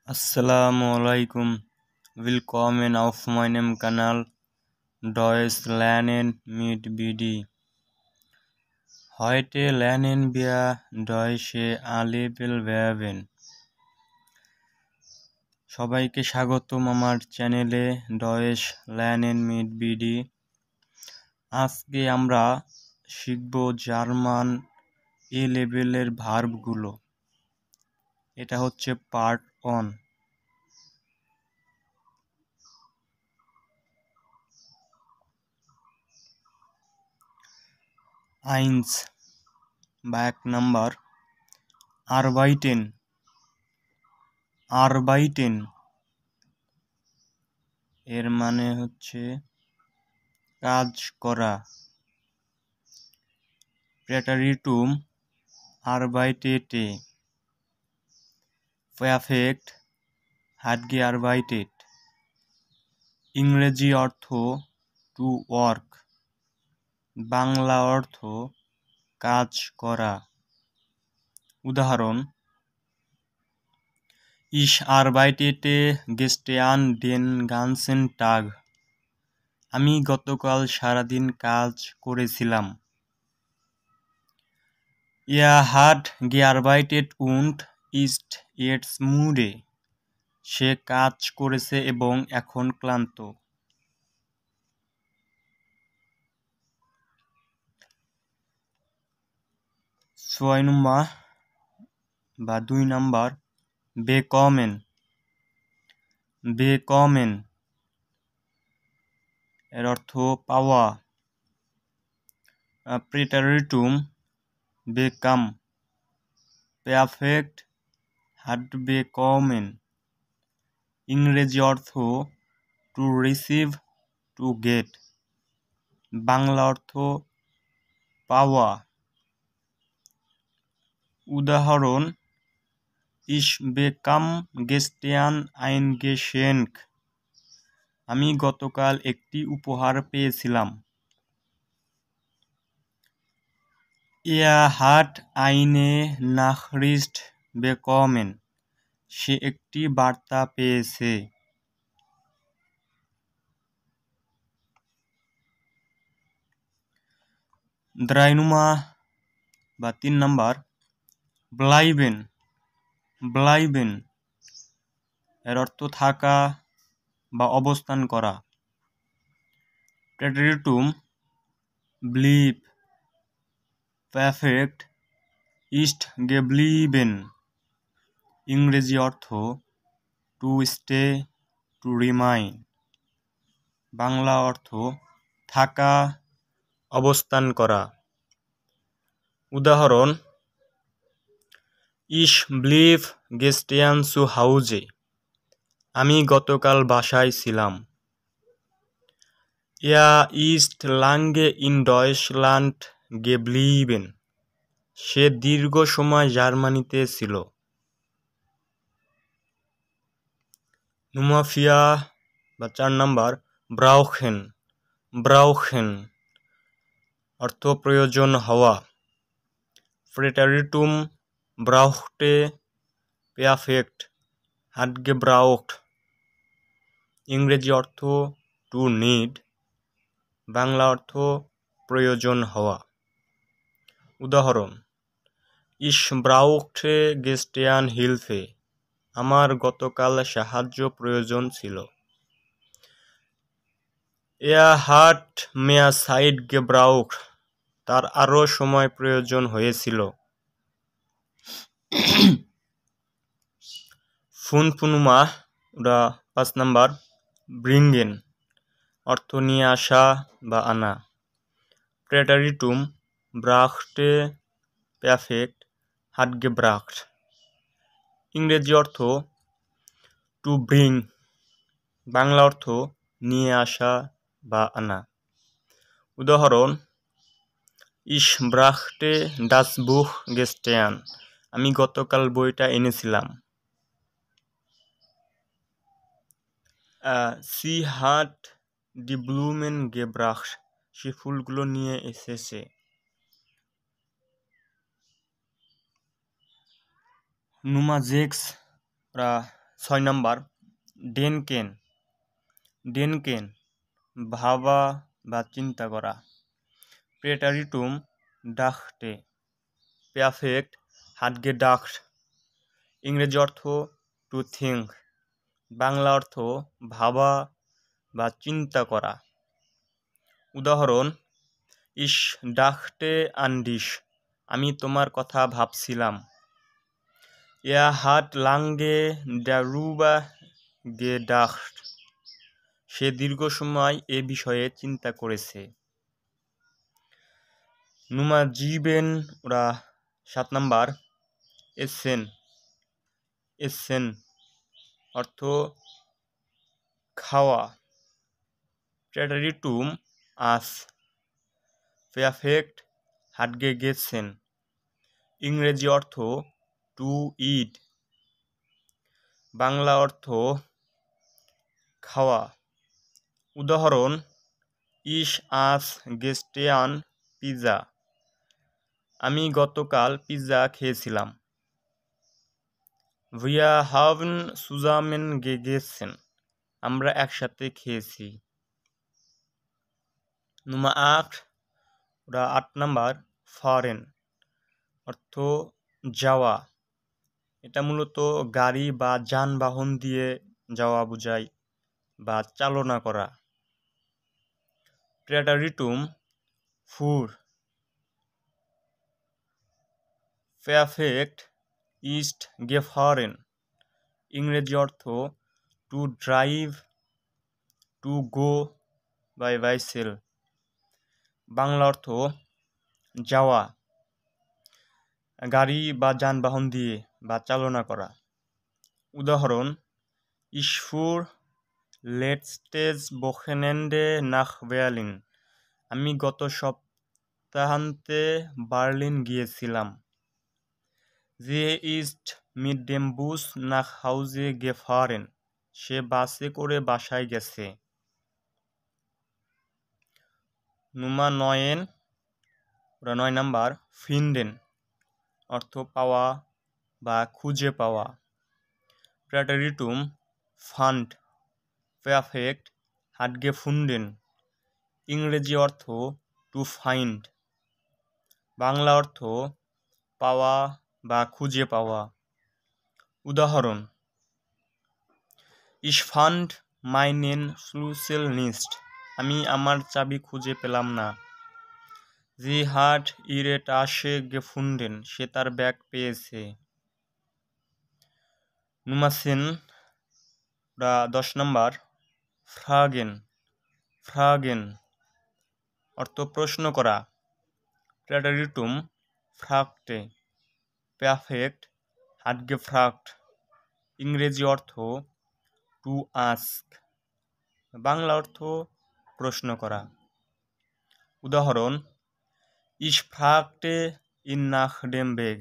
Assalamualaikum. Willkommen auf meinem Kanal Deutsch lernen mit BD. Heute lernen wir Deutsche A-Level-Verben. সবাইকে স্বাগতম আমার চ্যানেলে Deutsche ল্যার্নেন meet BD. আজকে আমরা শিখব জার্মান এ লেভেলের ভার্বগুলো। এটা হচ্ছে পার্ট 1। আইনস বা 1 নাম্বার আরবাইটেন। আরবাইটেন এর মানে হচ্ছে কাজ করা। প্রেটারিটুম আরবাইটেটে। Perfect hat gearbeitet। ইংরেজি অর্থ টু ওয়ার্ক, বাংলা অর্থ কাজ করা। উদাহরণ: Ich arbeitete gestern den ganzen Tag। আমি গতকাল সারাদিন কাজ করেছিলাম। Er hat gearbeitet und ist jetzt müde। সে কাজ করেছে এবং এখন ক্লান্ত। 6 নম্বর বা 2 নাম্বার বেকমেন। বেকমেন এর অর্থ পাওয়া। প্রেটারিটুম বেকাম। Perfect hat bekommen। ইংরেজি অর্থ to receive, to get, Bangla অর্থ পাওয়া। উদাহরণ: Ich bekam gestern ein Geschenk। আমি গতকাল একটি উপহার পেয়েছিলাম। Er hat eine Nachricht bekommen। সে একটি বার্তা পেয়েছে। 3 নাম্বার ব্লাইবেন। ব্লাইবেন এর অর্থ থাকা বা অবস্থান করা। প্রেটারিটুম ব্লিব। Perfect ist geblieben। ইংরেজি অর্থ to stay, to remain, Bangla অর্থ থাকা, অবস্থান করা। উদাহরণ: Ich blieb gestern zu Hause। আমি গতকাল বাসায় ছিলাম। Er ist lange in Deutschland geblieben। সে দীর্ঘ সময় জার্মানিতে ছিল। Nummer 4 বা 4 নাম্বার ব্রাউখেন। ব্রাউখেন অর্থ প্রয়োজন হওয়া। প্রেটারিটুম ব্রাউখটে। Perfect hat gebraucht। ইংরেজি অর্থ টু নিড, বাংলা অর্থ প্রয়োজন হওয়া। উদাহরণ: Ich brauchte gestern Hilfe। আমার গতকাল সাহায্য প্রয়োজন ছিল। Er hat mehr Zeit gebraucht। তার আরও সময় প্রয়োজন হয়েছিল। 5 oder 5 নাম্বার ব্রিঙ্গেন অর্থ নিয়ে আসা বা আনা। প্রেটারিটুম ব্রাখটে। Perfect hat gebracht। ইংরেজি অর্থ টু ব্রিং, বাংলা অর্থ নিয়ে আসা বা আনা। উদাহরণ: Ich brachte das Buch gestern। আমি গতকাল বইটা এনেছিলাম। Sie hat die Blumen gebracht। সে ফুলগুলো নিয়ে এসেছে। Nummer 6 oder 6 নাম্বার ডেনকেন। ডেনকেন ভাবা বা চিন্তা করা। প্রেটারিটুম ডাকতে। পারফেক্ট হাট গেডাক্ট। ইংরেজি অর্থ টু থিঙ্ক। বাংলা অর্থ ভাবা বা চিন্তা করা। উদাহরণ ইস ডাকতে আন্ডিস, আমি তোমার কথা ভাবছিলাম। Er hat lange darüber gedacht, সে দীর্ঘ সময় এ বিষয়ে চিন্তা করেছে। নুমা জিবেন ওরা 7 নাম্বার এসেন। এসেন অর্থ খাওয়া। প্রেটারিটুম আস। পারফেক্ট হাট গেছেন। ইংরেজি অর্থ টু ইট। বাংলা অর্থ খাওয়া। উদাহরণ ইস আস গেস্টেয়ান পিৎজা, আমি গতকাল পিৎজা খেয়েছিলাম। Wir haben zusammen gegessen, আমরা একসাথে খেয়েছি। নুমা 8 ওরা 8 নাম্বার ফরেন অর্থ যাওয়া। এটা মূলত গাড়ি বা যানবাহন দিয়ে যাওয়া বোঝায় বা চালনা করা। প্রেটারিটুম ফুর। পারফেক্ট ইস্ট গেফারেন, ইংরেজি অর্থ to drive, to go by bicycle. Bangla অর্থ যাওয়া, গাড়ি বা যানবাহন দিয়ে বা চালনা করা। উদাহরণ Ich fuhr letztes Wochenende nach Berlin, আমি গত সপ্তাহান্তে বার্লিন গিয়েছিলাম। Sie ist mit dem Bus nach Hause gefahren, সে বাসে করে বাসায় গেছে। নুমা 9 ওরা 9 নাম্বার ফিন্ডেন অর্থ পাওয়া বা খুঁজে পাওয়া। প্রেটারিটুম ফান্ড। পারফেক্ট হাট গেফুন্ডেন, ইংরেজি অর্থ টু ফাইন্ড। বাংলা অর্থ পাওয়া বা খুঁজে পাওয়া। উদাহরণ Ich fand meinen Schlüssel nicht, আমি আমার চাবি খুঁজে পেলাম না। Sie hat ihre Tasche gefunden, সে তার ব্যাগ পেয়েছে। নুমাসেন 10 নাম্বার ফ্রাগেন। ফ্রাগেন অর্থ প্রশ্ন করা। প্রেটারিটুম ফ্রাগটে। পারফেক্ট হাট গেফ্রাগট, ইংরেজি অর্থ টু আস্ক। বাংলা অর্থ প্রশ্ন করা। উদাহরণ Ich fragte ihn nach dem Weg,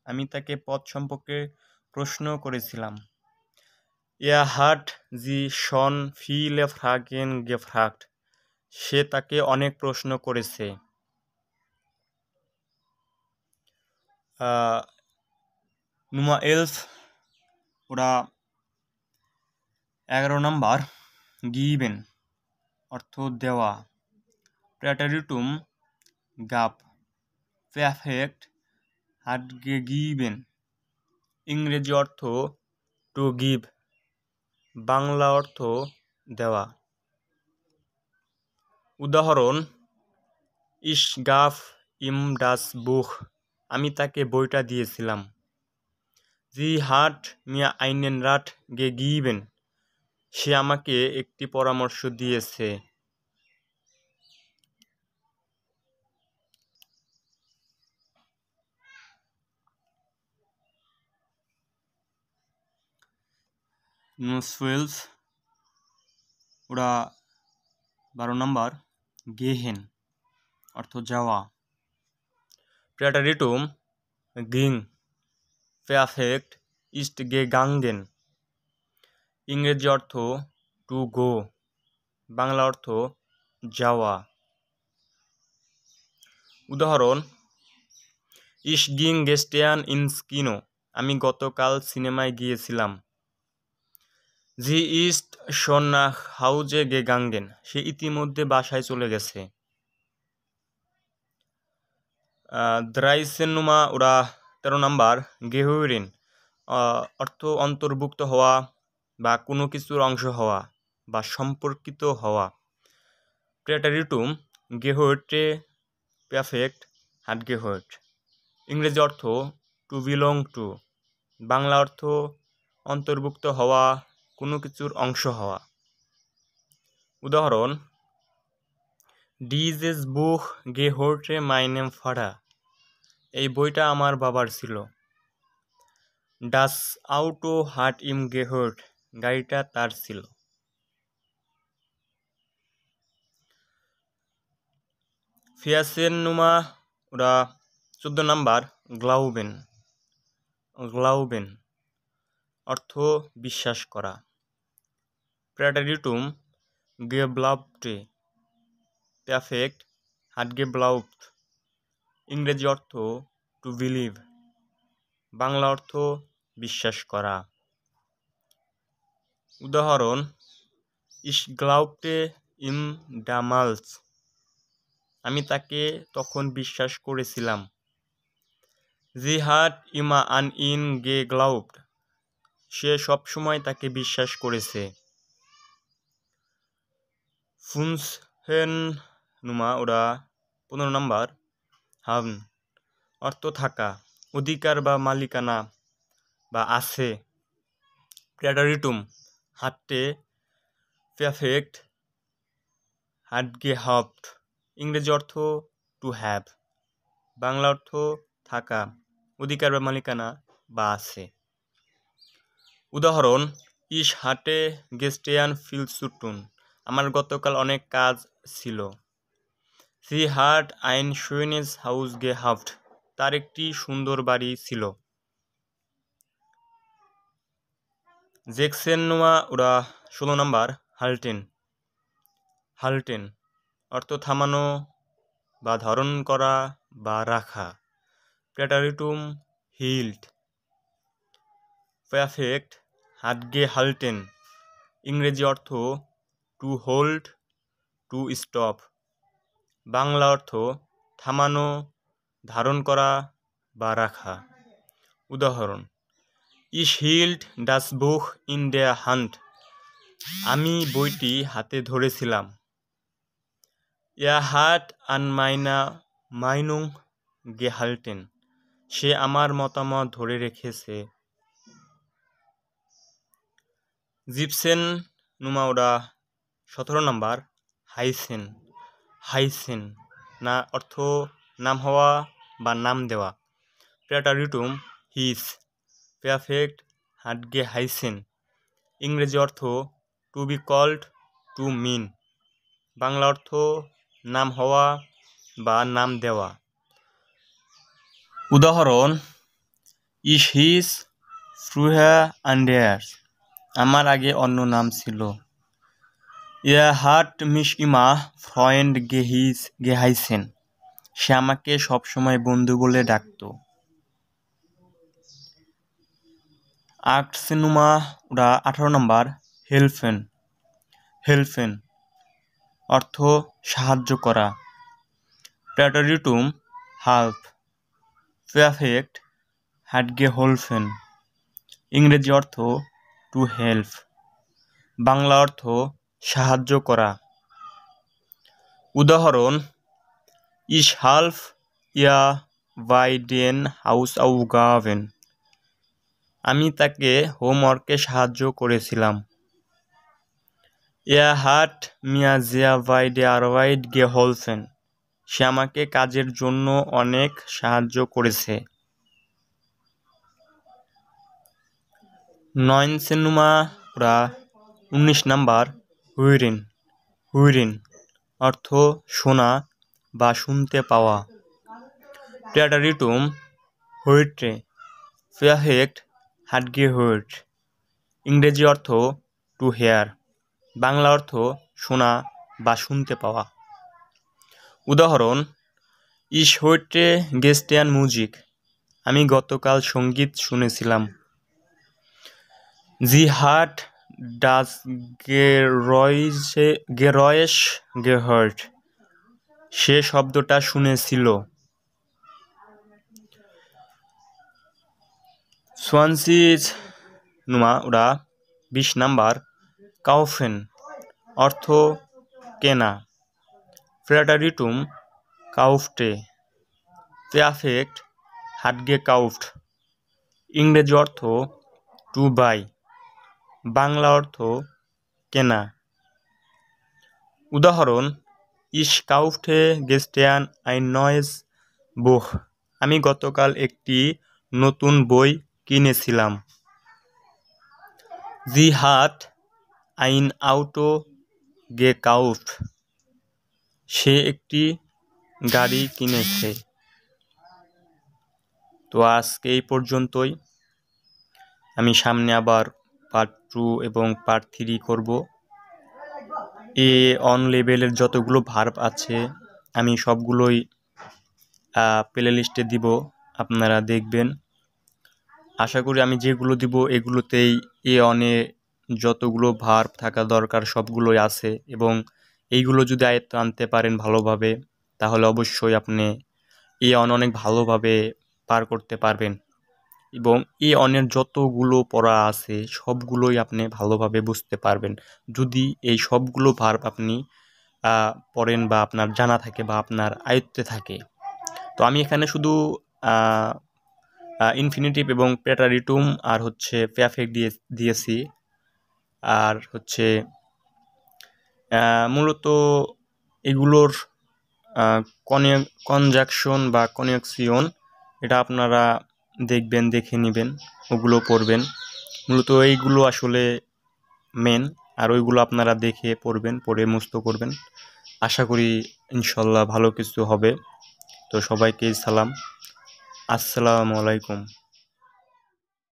আমি তাকে পথ সম্পর্কে প্রশ্ন করেছিলাম। Er hat sie schon viele Fragen gefragt, সে তাকে অনেক প্রশ্ন করেছে। নুমা 11 ওরা 11 নাম্বার গিবেন অর্থ দেওয়া। প্রেটারিটুম গাপ। পারফেক্ট হাট গিবেন, ইংরেজি অর্থ টু গিভ। বাংলা অর্থ দেওয়া। উদাহরণ Ich gab ihm das Buch, আমি তাকে বইটা দিয়েছিলাম। Sie hat mir einen Rat gegeben, সে আমাকে একটি পরামর্শ দিয়েছে। নুসফেলস ওরা 12 নাম্বার গেহেন অর্থ যাওয়া। প্রেটারিটুম গিং। পারফেক্ট ইস্ট গেগাঙ্গেন, ইংরেজি অর্থ টু গো। বাংলা অর্থ যাওয়া। উদাহরণ Ich ging gestern ins Kino, আমি গতকাল সিনেমায় গিয়েছিলাম। জি ইস্ট শন হাউজে গেগাঙ্গেন, সে ইতিমধ্যে বাসায় চলে গেছে। দ্রাইসেনুমা ওরা 13 নাম্বার গেহুরিন, অর্থ অন্তর্ভুক্ত হওয়া বা কোনো কিছুর অংশ হওয়া বা সম্পর্কিত হওয়া। প্রেটারিটুম গেহোটে পারফেক্ট হাট গেহোট, ইংরেজি অর্থ টু বিলং টু, বাংলা অর্থ অন্তর্ভুক্ত হওয়া, কোনো কিছুর অংশ হওয়া। উদাহরণ, ডিজেস বুক গেহোটে মাইনেম ফাড়া, এই বইটা আমার বাবার ছিল। ডাস আউটো হাট ইম গেহোট, গাড়িটা তার ছিল। ফিয়াসেনুমা ওরা 14 নাম্বার গ্লাউবেন, গ্লাউবেন অর্থ বিশ্বাস করা। প্রেটারিটুম গেব্লাউবটে পারফেক্ট হাট গেব্লাউবট, ইংরেজি অর্থ টু বিলিভ, বাংলা অর্থ বিশ্বাস করা। উদাহরণ, ইস গ্লাউবটে ইম ডামালস, আমি তাকে তখন বিশ্বাস করেছিলাম। জি হাট ইমা আন ইন গে গ্লাউবট, সে সবসময় তাকে বিশ্বাস করেছে। ফুনসহেন নুমা ওরা 15 নাম্বার হাম, অর্থ থাকা, অধিকার বা মালিকানা বা আছে। প্রেটারিটুম হাট্টে পারফেক্ট হাট গে হাফট, ইংরেজি অর্থ টু হ্যাভ, বাংলা অর্থ থাকা, অধিকার বা মালিকানা বা আছে। উদাহরণ, ইস হাটে গেস্টেয়ান ফিল সুটুন, আমার গতকাল অনেক কাজ ছিল। সি হাট আইন শুইনেস হাউস গে হাফট, তার একটি সুন্দর বাড়ি ছিল। জেক্সেনোয়া ওরা 16 নাম্বার হালটেন, হালটেন অর্থ থামানো বা ধারণ করা বা রাখা। প্রেটারিটুম হিল্ড পারফেক্ট হাট গে হালটেন, ইংরেজি অর্থ to hold, to stop, Bangla অর্থ থামানো, ধারণ করা বা রাখা। উদাহরণ, ইস হিল্ড ডাস বুক ইন দ্য হান্ট, আমি বইটি হাতে ধরেছিলাম। ইয়া হাট আন মাইনা মাইনুং গেহাল্টেন, সে আমার মতামত ধরে রেখেছে। জিপসেন নুমাওরা 17 নাম্বার হাইসেন, হাইসেন না অর্থ নাম হওয়া বা নাম দেওয়া। প্রেটারিটুম হিস পারফেক্ট হাট গে হাইসেন, ইংরেজি অর্থ টু বি কল্ড, টু মিন, বাংলা অর্থ নাম হওয়া বা নাম দেওয়া। উদাহরণ, ইস হিস ফ্রুহা আন্ডায়ার্স, আমার আগে অন্য নাম ছিল। ইয়া হাট মিস ইমা ফ্রয়েন্ড গেহাইসেন, সে আমাকে সবসময় বন্ধু বলে ডাকত। আক্সেনুমা ওরা 18 নাম্বার হেলফেন, হেলফেন অর্থ সাহায্য করা। প্রেটারিটুম হাল্প পারফেক্ট হাট গে হোলফেন, ইংরেজি অর্থ টু হেল্প, বাংলা অর্থ সাহায্য করা। উদাহরণ, ইস হাল্ফ ইয়া বাই ডেন হাউস আউ গাভেন, আমি তাকে হোমওয়ার্কে সাহায্য করেছিলাম। ইয়া হাট মিয়া জিয়া বাই ডে আরওয়াইড গে হোলফেন, সে আমাকে কাজের জন্য অনেক সাহায্য করেছে। নয়নসেনুমা ওরা 19 নাম্বার হুইরিন, হুইরিন অর্থ শোনা বা শুনতে পাওয়া। প্রেটারিটুম হুইট্রে পারফেক্ট হাট গে হুইট, ইংরেজি অর্থ টু হেয়ার, বাংলা অর্থ শোনা বা শুনতে পাওয়া। উদাহরণ, ইস হুইট্রে গেস্টেয়ান মিউজিক, আমি গতকাল সঙ্গীত শুনেছিলাম। জি হাট ডাস গেরয়েস গেহার্ট, সে শব্দটা শুনেছিল। সোয়ানসিজ নুমা ওরা 20 নাম্বার, কাউফেন অর্থ কেনা, প্রেটারিটুম কাউফটে, পেয়াফেক্ট হাটগে কাউফট, ইংরেজি অর্থ টু বাই, বাংলা অর্থ কেনা। উদাহরণ, ইশ কাউফটে গেস্টেয়ান আইন নয়েস বুখ, আমি গতকাল একটি নতুন বই কিনেছিলাম। জি হাট আইন আউটো গে কাউফট, সে একটি গাড়ি কিনেছে। তো আজকে এই পর্যন্তই। আমি সামনে আবার পার্ট 2 এবং পার্ট 3 করব। এ অন লেভেলের যতগুলো ভার্ব আছে আমি সবগুলোই প্লে লিস্টে দিব, আপনারা দেখবেন। আশা করি আমি যেগুলো দিব এগুলোতেই এ অনে যতগুলো ভার্ব থাকা দরকার সবগুলোই আছে, এবং এইগুলো যদি আয়ত্ত আনতে পারেন ভালোভাবে তাহলে অবশ্যই আপনি এ অন অনেক ভালোভাবে পার করতে পারবেন, এবং এ অনের যতগুলো পড়া আছে সবগুলোই আপনি ভালোভাবে বুঝতে পারবেন যদি এই সবগুলো ভার্ব আপনি পড়েন বা আপনার জানা থাকে বা আপনার আয়ত্তে থাকে। তো আমি এখানে শুধু ইনফিনিটিভ এবং প্রেটারিটুম আর হচ্ছে পেয়ারফেক্ট দিয়েছি, আর হচ্ছে মূলত এগুলোর কনজাকশন বা কনজাকশন এটা আপনারা দেখবেন, দেখে নেবেন, ওগুলো পড়বেন। মূলত এইগুলো আসলে মেন, আর ওইগুলো আপনারা দেখে পড়বেন, পড়ে মুখস্থ করবেন। আশা করি ইনশাল্লাহ ভালো কিছু হবে। তো সবাইকে সালাম, আসসালামু আলাইকুম।